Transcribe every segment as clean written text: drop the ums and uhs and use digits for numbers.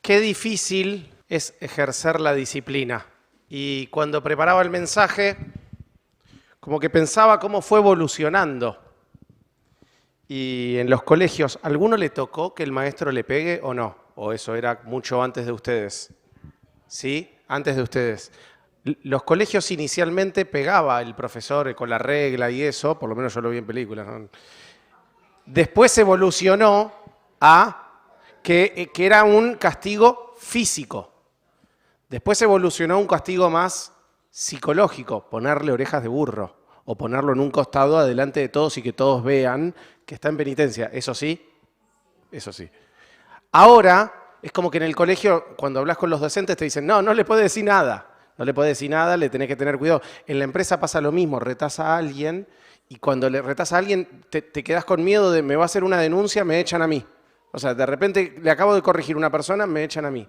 Qué difícil es ejercer la disciplina. Y cuando preparaba el mensaje, como que pensaba cómo fue evolucionando. Y en los colegios, ¿a alguno le tocó que el maestro le pegue o no? ¿O eso era mucho antes de ustedes? ¿Sí? Antes de ustedes. Los colegios inicialmente pegaba el profesor con la regla y eso, por lo menos yo lo vi en películas, ¿no? Después evolucionó a que era un castigo físico. Después evolucionó a un castigo más psicológico, ponerle orejas de burro o ponerlo en un costado adelante de todos y que todos vean que está en penitencia. ¿Eso sí? Eso sí. Ahora es como que en el colegio, cuando hablas con los docentes, te dicen, no, no le puedes decir nada. No le puedes decir nada, le tenés que tener cuidado. En la empresa pasa lo mismo, retás a alguien y cuando le retás a alguien te quedás con miedo de me va a hacer una denuncia, me echan a mí. O sea, de repente le acabo de corregir a una persona, me echan a mí.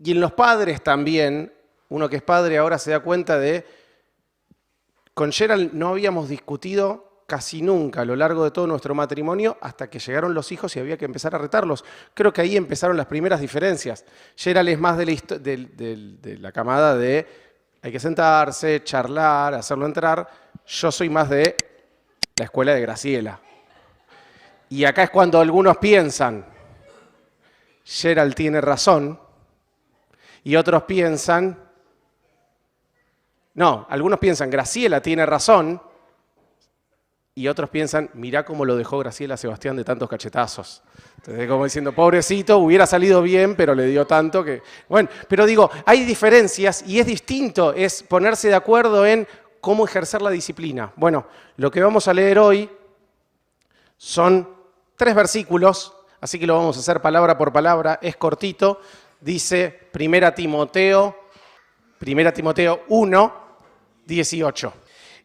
Y en los padres también, uno que es padre ahora se da cuenta de, con Gerald no habíamos discutido casi nunca a lo largo de todo nuestro matrimonio hasta que llegaron los hijos y había que empezar a retarlos. Creo que ahí empezaron las primeras diferencias. Gerald es más de la camada de hay que sentarse, charlar, hacerlo entrar. Yo soy más de la escuela de Graciela. Y acá es cuando algunos piensan, Gerald tiene razón, y otros piensan, no, algunos piensan, Graciela tiene razón, y otros piensan, mirá cómo lo dejó Graciela a Sebastián de tantos cachetazos. Entonces, como diciendo, pobrecito, hubiera salido bien, pero le dio tanto que... Bueno, pero digo, hay diferencias y es distinto, es ponerse de acuerdo en cómo ejercer la disciplina. Bueno, lo que vamos a leer hoy son 3 versículos, así que lo vamos a hacer palabra por palabra, es cortito. Dice 1 Timoteo 1, 18.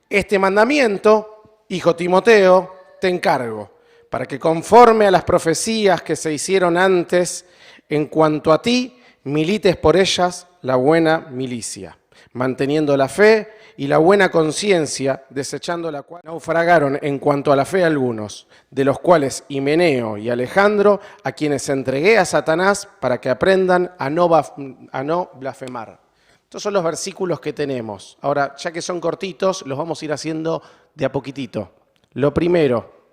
Este mandamiento, hijo Timoteo, te encargo, para que conforme a las profecías que se hicieron antes, en cuanto a ti, milites por ellas la buena milicia, manteniendo la fe y la buena conciencia, desechando la cual naufragaron en cuanto a la fe algunos, de los cuales Himeneo y Alejandro, a quienes entregué a Satanás para que aprendan a no blasfemar. Estos son los versículos que tenemos. Ahora, ya que son cortitos, los vamos a ir haciendo de a poquitito. Lo primero,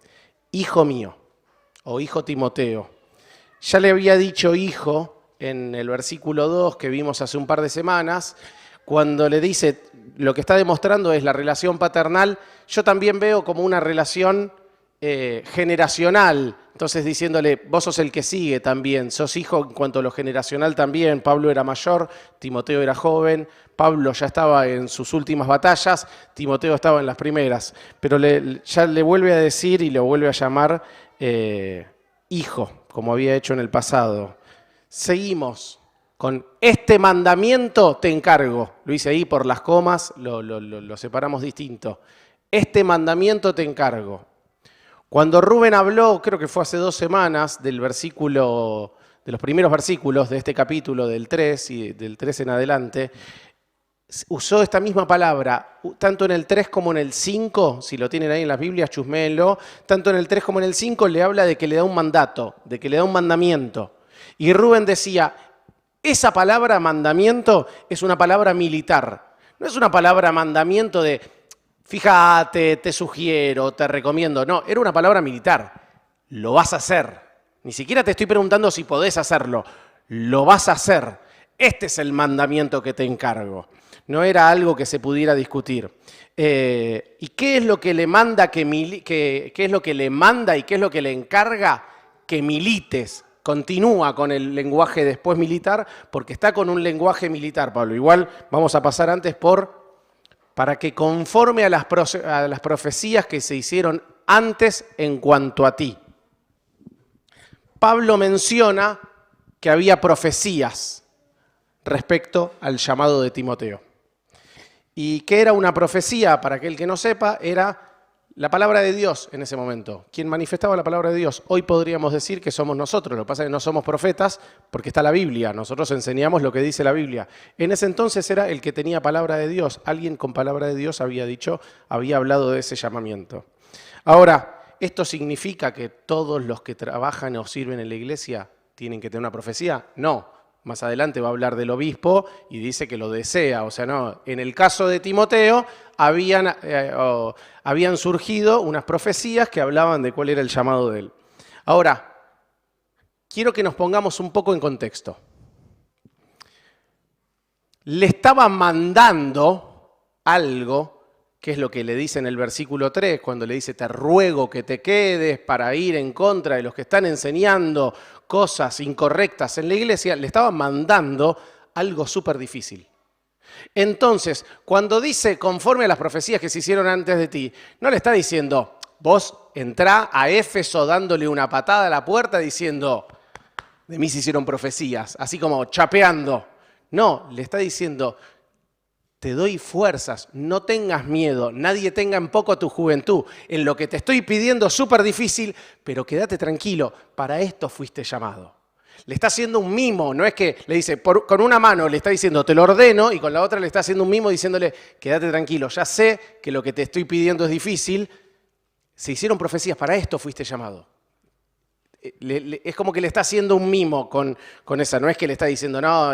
hijo mío, o hijo Timoteo. Ya le había dicho hijo en el versículo 2 que vimos hace un par de semanas, cuando le dice, lo que está demostrando es la relación paternal, yo también veo como una relación generacional, entonces diciéndole, vos sos el que sigue también, sos hijo en cuanto a lo generacional también, Pablo era mayor, Timoteo era joven, Pablo ya estaba en sus últimas batallas, Timoteo estaba en las primeras, pero ya le vuelve a decir y lo vuelve a llamar hijo, como había hecho en el pasado. Seguimos con este mandamiento te encargo, lo hice ahí por las comas, lo separamos distinto. Este mandamiento te encargo. Cuando Rubén habló, creo que fue hace 2 semanas, del versículo, de los primeros versículos de este capítulo, del 3 y del 3 en adelante, usó esta misma palabra, tanto en el 3 como en el 5, si lo tienen ahí en las Biblias, chusméenlo, tanto en el 3 como en el 5 le habla de que le da un mandato, de que le da un mandamiento. Y Rubén decía, esa palabra mandamiento es una palabra militar, no es una palabra mandamiento de fíjate, te sugiero, te recomiendo. No, era una palabra militar. Lo vas a hacer. Ni siquiera te estoy preguntando si podés hacerlo. Lo vas a hacer. Este es el mandamiento que te encargo. No era algo que se pudiera discutir. ¿Y qué es lo que le manda qué es lo que le manda y qué es lo que le encarga? Que milites. Continúa con el lenguaje después militar, porque está con un lenguaje militar, Pablo. Igual vamos a pasar antes para que conforme a las profecías que se hicieron antes en cuanto a ti. Pablo menciona que había profecías respecto al llamado de Timoteo. ¿Y qué era una profecía? Para aquel que no sepa, era la palabra de Dios en ese momento. Quien manifestaba la palabra de Dios. Hoy podríamos decir que somos nosotros. Lo que pasa es que no somos profetas porque está la Biblia. Nosotros enseñamos lo que dice la Biblia. En ese entonces era el que tenía palabra de Dios. Alguien con palabra de Dios había hablado de ese llamamiento. Ahora, ¿esto significa que todos los que trabajan o sirven en la iglesia ¿Tienen que tener una profecía? No. Más adelante va a hablar del obispo y dice que lo desea. O sea, no. En el caso de Timoteo habían surgido unas profecías que hablaban de cuál era el llamado de él. Ahora, quiero que nos pongamos un poco en contexto. Le estaba mandando algo, que es lo que le dice en el versículo 3, cuando le dice, te ruego que te quedes para ir en contra de los que están enseñando cosas incorrectas en la iglesia, le estaba mandando algo súper difícil. Entonces, cuando dice, conforme a las profecías que se hicieron antes de ti, no le está diciendo, vos entrá a Éfeso dándole una patada a la puerta diciendo, de mí se hicieron profecías, así como chapeando. No, le está diciendo, te doy fuerzas, no tengas miedo, nadie tenga en poco tu juventud. En lo que te estoy pidiendo es súper difícil, pero quédate tranquilo, para esto fuiste llamado. Le está haciendo un mimo, no es que le dice, con una mano le está diciendo, te lo ordeno, y con la otra le está haciendo un mimo diciéndole, quédate tranquilo, ya sé que lo que te estoy pidiendo es difícil, se hicieron profecías, para esto fuiste llamado. Es como que le está haciendo un mimo con esa, no es que le está diciendo, no,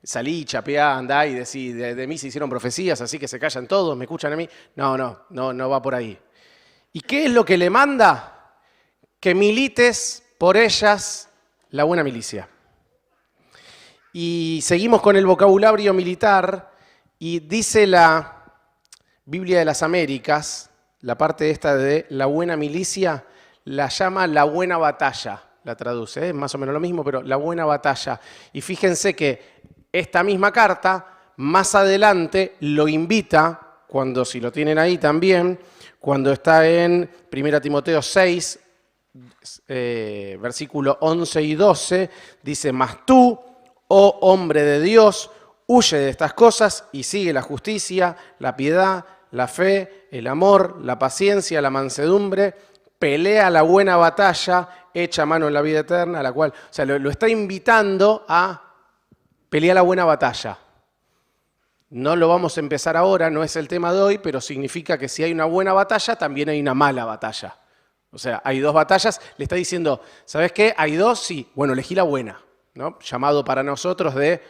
salí, chapeá, andá y decí, de mí se hicieron profecías, así que se callan todos, me escuchan a mí. No va por ahí. ¿Y qué es lo que le manda? Que milites por ellas la buena milicia. Y seguimos con el vocabulario militar y dice la Biblia de las Américas, la parte esta de la buena milicia, la llama la buena batalla, la traduce, es más o menos lo mismo, pero la buena batalla. Y fíjense que esta misma carta, más adelante, lo invita, si lo tienen ahí también, cuando está en 1 Timoteo 6, versículo 11 y 12, dice, mas tú, oh hombre de Dios, huye de estas cosas y sigue la justicia, la piedad, la fe, el amor, la paciencia, la mansedumbre, pelea la buena batalla, echa mano en la vida eterna, la cual, o sea, lo está invitando a pelear la buena batalla. No lo vamos a empezar ahora, no es el tema de hoy, pero significa que si hay una buena batalla, también hay una mala batalla. O sea, hay dos batallas, le está diciendo, ¿sabes qué? ¿Hay dos? Sí. Bueno, elegí la buena, ¿no? Llamado para nosotros de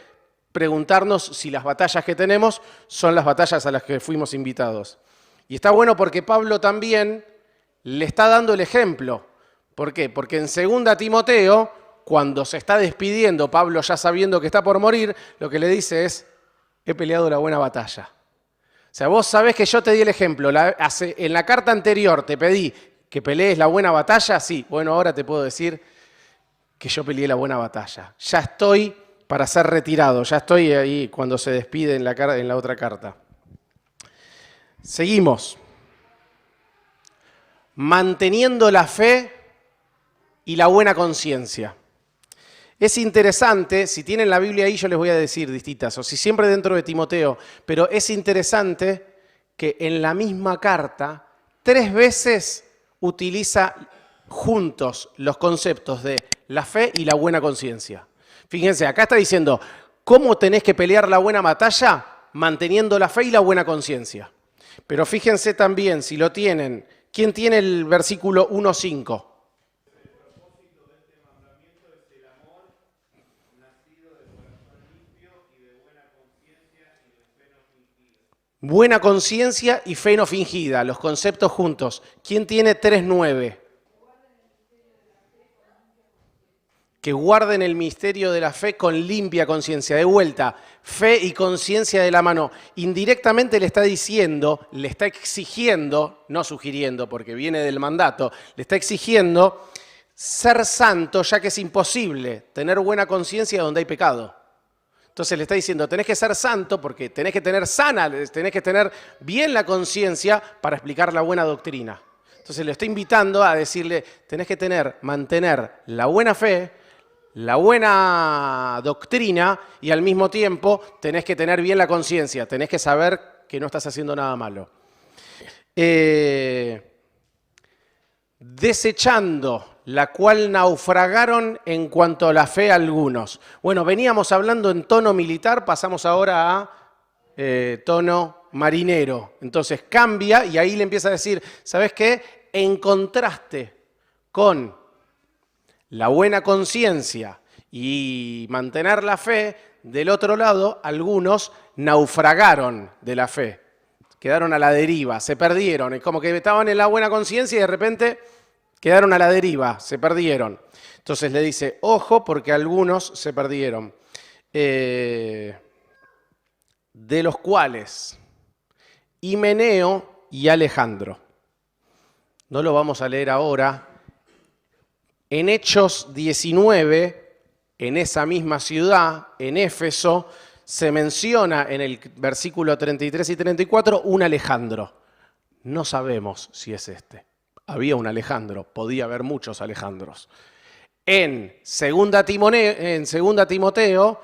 preguntarnos si las batallas que tenemos son las batallas a las que fuimos invitados. Y está bueno porque Pablo también le está dando el ejemplo. ¿Por qué? Porque en 2 Timoteo, cuando se está despidiendo, Pablo ya sabiendo que está por morir, lo que le dice es, he peleado la buena batalla. O sea, vos sabés que yo te di el ejemplo, en la carta anterior te pedí que pelees la buena batalla, sí, bueno, ahora te puedo decir que yo peleé la buena batalla. Ya estoy para ser retirado, ya estoy ahí cuando se despide en la otra carta. Seguimos. Manteniendo la fe y la buena conciencia. Es interesante, si tienen la Biblia ahí yo les voy a decir distintas, o si siempre dentro de Timoteo, pero es interesante que en la misma carta 3 veces utiliza juntos los conceptos de la fe y la buena conciencia. Fíjense, acá está diciendo, ¿cómo tenés que pelear la buena batalla? Manteniendo la fe y la buena conciencia. Pero fíjense también, si lo tienen, ¿quién tiene el versículo 1.5? Buena conciencia y fe no fingida, los conceptos juntos. ¿Quién tiene 3.9? Que guarden el misterio de la fe con limpia conciencia. De vuelta, fe y conciencia de la mano. Indirectamente le está diciendo, le está exigiendo, no sugiriendo porque viene del mandato, le está exigiendo ser santo ya que es imposible tener buena conciencia donde hay pecado. Entonces le está diciendo, tenés que ser santo porque tenés que tener tenés que tener bien la conciencia para explicar la buena doctrina. Entonces le está invitando a decirle, tenés que mantener la buena fe, la buena doctrina y al mismo tiempo tenés que tener bien la conciencia, tenés que saber que no estás haciendo nada malo. Desechando la cual naufragaron en cuanto a la fe algunos. Bueno, veníamos hablando en tono militar, pasamos ahora a tono marinero. Entonces cambia y ahí le empieza a decir, ¿sabes qué? En contraste con la buena conciencia y mantener la fe. Del otro lado, algunos naufragaron de la fe, quedaron a la deriva, se perdieron. Es como que estaban en la buena conciencia y de repente quedaron a la deriva, se perdieron. Entonces le dice, ojo, porque algunos se perdieron. De los cuales Himeneo y Alejandro. No lo vamos a leer ahora. En Hechos 19, en esa misma ciudad, en Éfeso, se menciona en el versículo 33 y 34 un Alejandro. No sabemos si es este. Había un Alejandro, podía haber muchos Alejandros. En 2 Timoteo,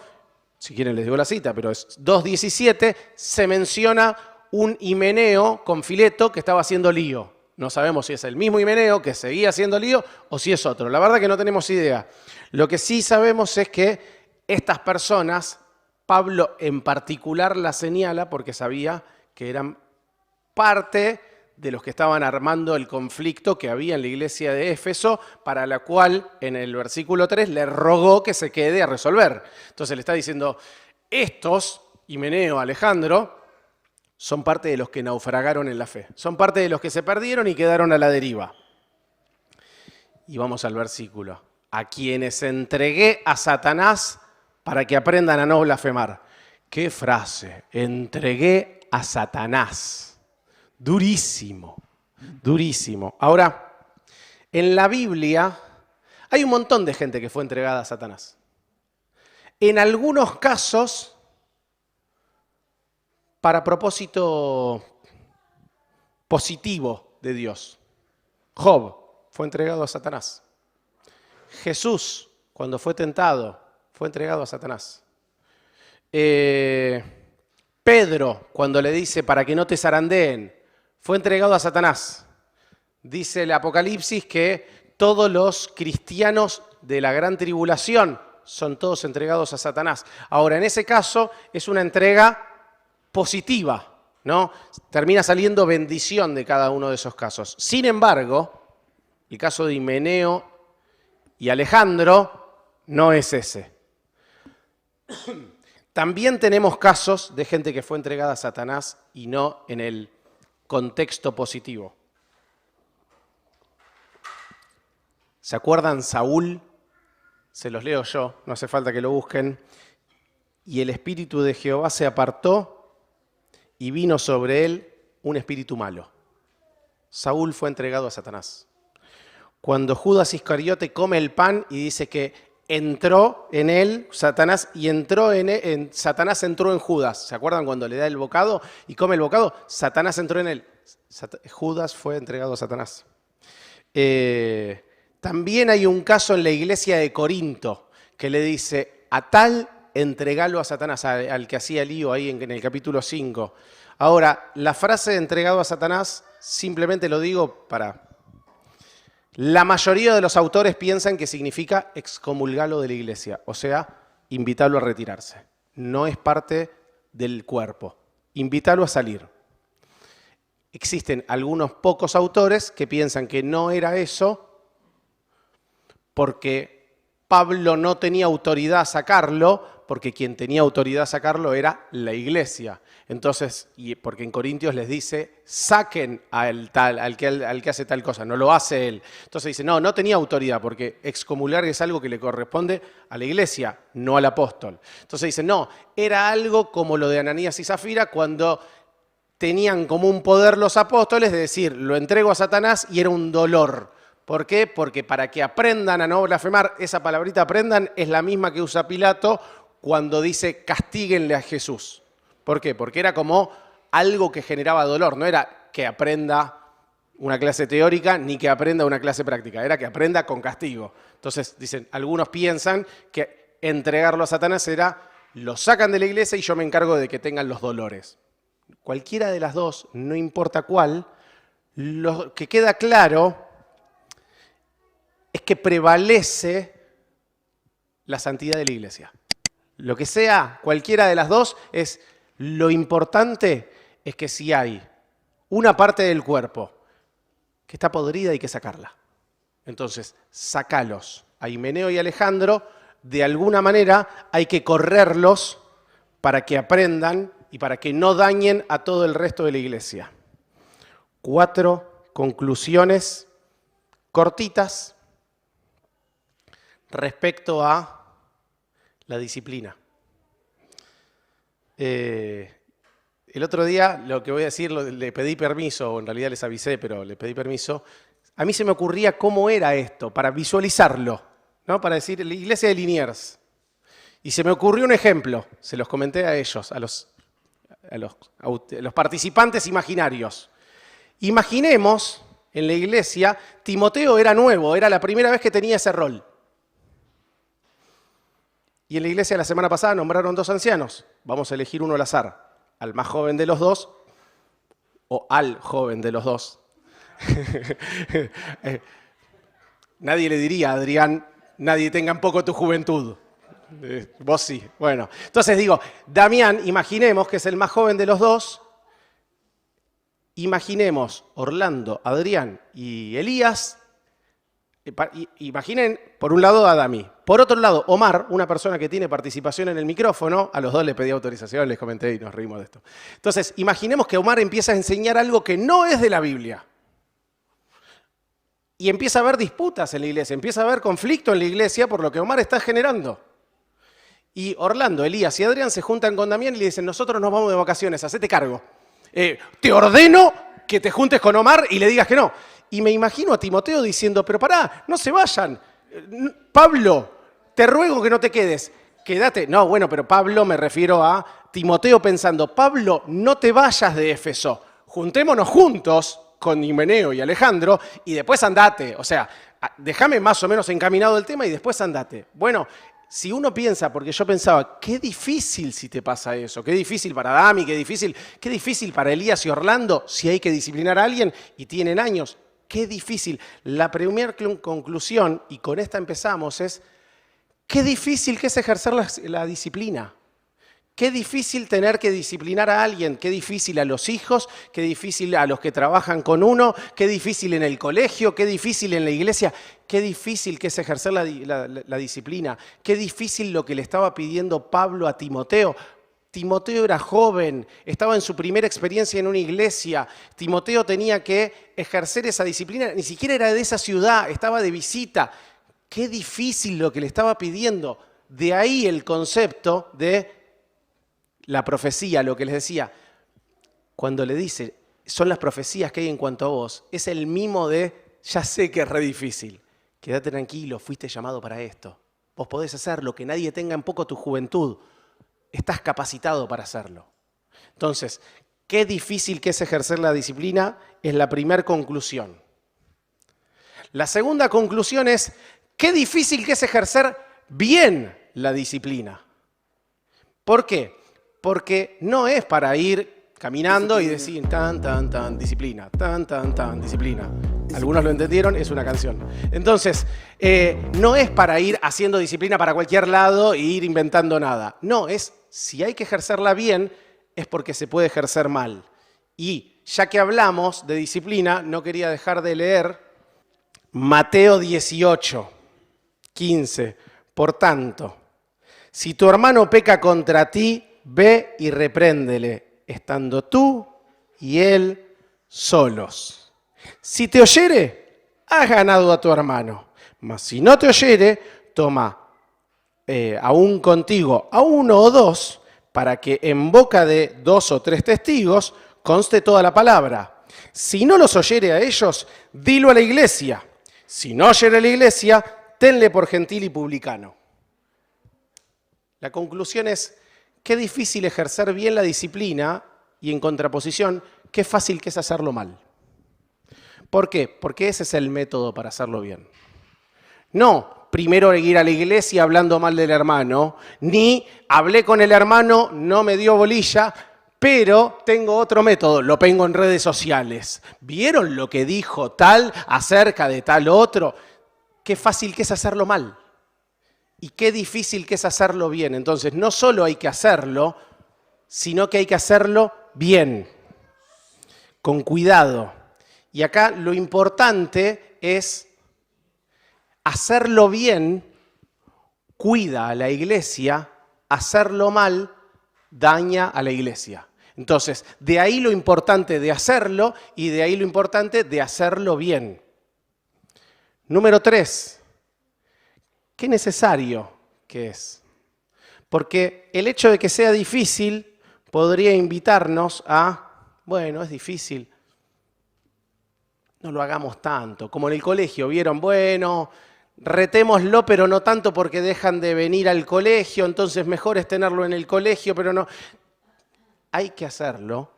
si quieren les digo la cita, pero es 2:17, se menciona un Himeneo con Fileto que estaba haciendo lío. No sabemos si es el mismo Himeneo que seguía haciendo lío o si es otro. La verdad que no tenemos idea. Lo que sí sabemos es que estas personas, Pablo en particular las señala porque sabía que eran parte de los que estaban armando el conflicto que había en la iglesia de Éfeso, para la cual en el versículo 3 le rogó que se quede a resolver. Entonces le está diciendo, estos, Himeneo, Alejandro, son parte de los que naufragaron en la fe. Son parte de los que se perdieron y quedaron a la deriva. Y vamos al versículo. A quienes entregué a Satanás para que aprendan a no blasfemar. ¡Qué frase! Entregué a Satanás. Durísimo, durísimo. Ahora, en la Biblia hay un montón de gente que fue entregada a Satanás. En algunos casos, para propósito positivo de Dios. Job fue entregado a Satanás. Jesús, cuando fue tentado, fue entregado a Satanás. Pedro, cuando le dice para que no te zarandeen, fue entregado a Satanás. Dice el Apocalipsis que todos los cristianos de la gran tribulación son todos entregados a Satanás. Ahora, en ese caso es una entrega positiva, ¿no? Termina saliendo bendición de cada uno de esos casos. Sin embargo, el caso de Himeneo y Alejandro no es ese. También tenemos casos de gente que fue entregada a Satanás y no en el contexto positivo. ¿Se acuerdan Saúl? Se los leo yo, no hace falta que lo busquen. Y el espíritu de Jehová se apartó y vino sobre él un espíritu malo. Saúl fue entregado a Satanás. Cuando Judas Iscariote come el pan y dice que entró en él Satanás y Satanás entró en Judas. ¿Se acuerdan cuando le da el bocado y come el bocado? Satanás entró en él. Judas fue entregado a Satanás. También hay un caso en la iglesia de Corinto que le dice, a tal entregalo a Satanás, al que hacía lío ahí en el capítulo 5. Ahora, la frase de entregado a Satanás, simplemente lo digo para... La mayoría de los autores piensan que significa excomulgarlo de la iglesia, o sea, invitarlo a retirarse. No es parte del cuerpo. Invitarlo a salir. Existen algunos pocos autores que piensan que no era eso porque Pablo no tenía autoridad a sacarlo, porque quien tenía autoridad a sacarlo era la iglesia. Entonces, y porque en Corintios les dice, saquen al que hace tal cosa, no lo hace él. Entonces dice, no tenía autoridad, porque excomulgar es algo que le corresponde a la iglesia, no al apóstol. Entonces dice, no, era algo como lo de Ananías y Zafira, cuando tenían como un poder los apóstoles de decir, lo entrego a Satanás, y era un dolor. ¿Por qué? Porque para que aprendan a no blasfemar, esa palabrita aprendan es la misma que usa Pilato cuando dice castíguenle a Jesús. ¿Por qué? Porque era como algo que generaba dolor, no era que aprenda una clase teórica ni que aprenda una clase práctica, era que aprenda con castigo. Entonces, dicen, algunos piensan que entregarlo a Satanás era, lo sacan de la iglesia y yo me encargo de que tengan los dolores. Cualquiera de las dos, no importa cuál, lo que queda claro es que prevalece la santidad de la iglesia. Lo que sea, cualquiera de las dos, lo importante es que si hay una parte del cuerpo que está podrida hay que sacarla. Entonces, sacalos. A Himeneo y Alejandro de alguna manera hay que correrlos para que aprendan y para que no dañen a todo el resto de la iglesia. 4 conclusiones cortitas respecto a la disciplina. El otro día, lo que voy a decir, le pedí permiso, o en realidad les avisé, pero le pedí permiso. A mí se me ocurría cómo era esto, para visualizarlo, ¿no? Para decir, la iglesia de Liniers. Y se me ocurrió un ejemplo, se los comenté a ellos, a los participantes imaginarios. Imaginemos, en la iglesia, Timoteo era nuevo, era la primera vez que tenía ese rol. Y en la iglesia la semana pasada nombraron 2 ancianos. Vamos a elegir uno al azar, al más joven de los 2 o al joven de los 2. Nadie le diría a Adrián, nadie tenga en poco tu juventud. Vos sí. Bueno, entonces digo, Damián, imaginemos que es el más joven de los 2. Imaginemos Orlando, Adrián y Elías. Imaginen, por un lado, a Dami. Por otro lado, Omar, una persona que tiene participación en el micrófono. A los 2 les pedí autorización, les comenté y nos reímos de esto. Entonces, imaginemos que Omar empieza a enseñar algo que no es de la Biblia. Y empieza a haber disputas en la iglesia, empieza a haber conflicto en la iglesia por lo que Omar está generando. Y Orlando, Elías y Adrián se juntan con Damián y le dicen, nosotros nos vamos de vacaciones, hacete cargo. Te ordeno que te juntes con Omar y le digas que no. Y me imagino a Timoteo diciendo, pero pará, no se vayan. Pablo, te ruego que no te quedes. Quédate. No, bueno, pero Pablo, me refiero a Timoteo pensando, Pablo, no te vayas de Éfeso. Juntémonos juntos con Himeneo y Alejandro y después andate. O sea, déjame más o menos encaminado el tema y después andate. Bueno, si uno piensa, porque yo pensaba, qué difícil si te pasa eso, qué difícil para Dami, qué difícil para Elías y Orlando si hay que disciplinar a alguien y tienen años. Qué difícil. La primera conclusión, y con esta empezamos, es qué difícil que es ejercer la disciplina. Qué difícil tener que disciplinar a alguien, qué difícil a los hijos, qué difícil a los que trabajan con uno, qué difícil en el colegio, qué difícil en la iglesia, qué difícil que es ejercer la disciplina, qué difícil lo que le estaba pidiendo Pablo a Timoteo. Timoteo era joven, estaba en su primera experiencia en una iglesia. Timoteo tenía que ejercer esa disciplina, ni siquiera era de esa ciudad, estaba de visita. Qué difícil lo que le estaba pidiendo. De ahí el concepto de la profecía, lo que les decía. Cuando le dice, son las profecías que hay en cuanto a vos, es el mimo de, ya sé que es re difícil. Quédate tranquilo, fuiste llamado para esto. Vos podés hacerlo, que nadie tenga en poco tu juventud. Estás capacitado para hacerlo. Entonces, qué difícil que es ejercer la disciplina es la primera conclusión. La segunda conclusión es, qué difícil que es ejercer bien la disciplina. ¿Por qué? Porque no es para ir caminando y decir tan, disciplina, tan, disciplina. Algunos lo entendieron, es una canción. Entonces, no es para ir haciendo disciplina para cualquier lado e ir inventando nada. No, es, si hay que ejercerla bien, es porque se puede ejercer mal. Y ya que hablamos de disciplina, no quería dejar de leer Mateo 18, 15. Por tanto, si tu hermano peca contra ti, ve y repréndele, estando tú y él solos. Si te oyere, has ganado a tu hermano. Mas si no te oyere, toma aún contigo a 1 o 2, para que en boca de 2 o 3 testigos conste toda la palabra. Si no los oyere a ellos, dilo a la iglesia. Si no oyere a la iglesia, tenle por gentil y publicano. La conclusión es, qué difícil ejercer bien la disciplina y en contraposición, qué fácil que es hacerlo mal. ¿Por qué? Porque ese es el método para hacerlo bien. No primero ir a la iglesia hablando mal del hermano, ni hablé con el hermano, no me dio bolilla, pero tengo otro método, lo pongo en redes sociales. ¿Vieron lo que dijo tal acerca de tal otro? Qué fácil que es hacerlo mal. Y qué difícil que es hacerlo bien. Entonces, no solo hay que hacerlo, sino que hay que hacerlo bien, con cuidado. Y acá lo importante es hacerlo bien cuida a la iglesia, hacerlo mal daña a la iglesia. Entonces, de ahí lo importante de hacerlo y de ahí lo importante de hacerlo bien. Número 3, qué necesario que es. Porque el hecho de que sea difícil podría invitarnos a, bueno, es difícil, no lo hagamos tanto. Como en el colegio, ¿vieron? Bueno, retémoslo, pero no tanto porque dejan de venir al colegio, entonces mejor es tenerlo en el colegio, pero no. Hay que hacerlo,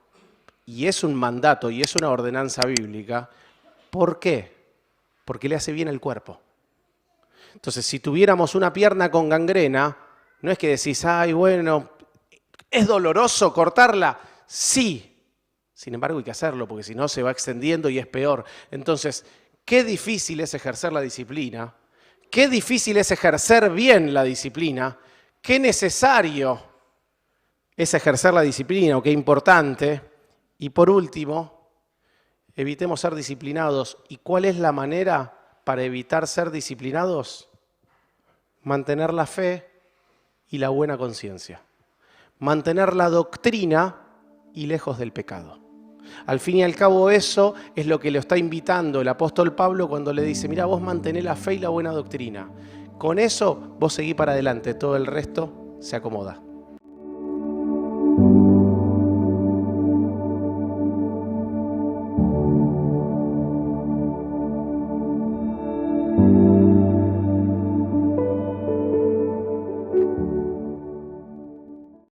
y es un mandato, y es una ordenanza bíblica. ¿Por qué? Porque le hace bien al cuerpo. Entonces, si tuviéramos una pierna con gangrena, no es que decís, ay, bueno, ¿es doloroso cortarla? Sí. Sin embargo, hay que hacerlo, porque si no se va extendiendo y es peor. Entonces, qué difícil es ejercer la disciplina, qué difícil es ejercer bien la disciplina, qué necesario es ejercer la disciplina, o qué importante. Y por último, evitemos ser disciplinados. ¿Y cuál es la manera para evitar ser disciplinados? Mantener la fe y la buena conciencia. Mantener la doctrina y lejos del pecado. Al fin y al cabo eso es lo que le está invitando el apóstol Pablo cuando le dice, mira, vos mantenés la fe y la buena doctrina. Con eso vos seguís para adelante, todo el resto se acomoda.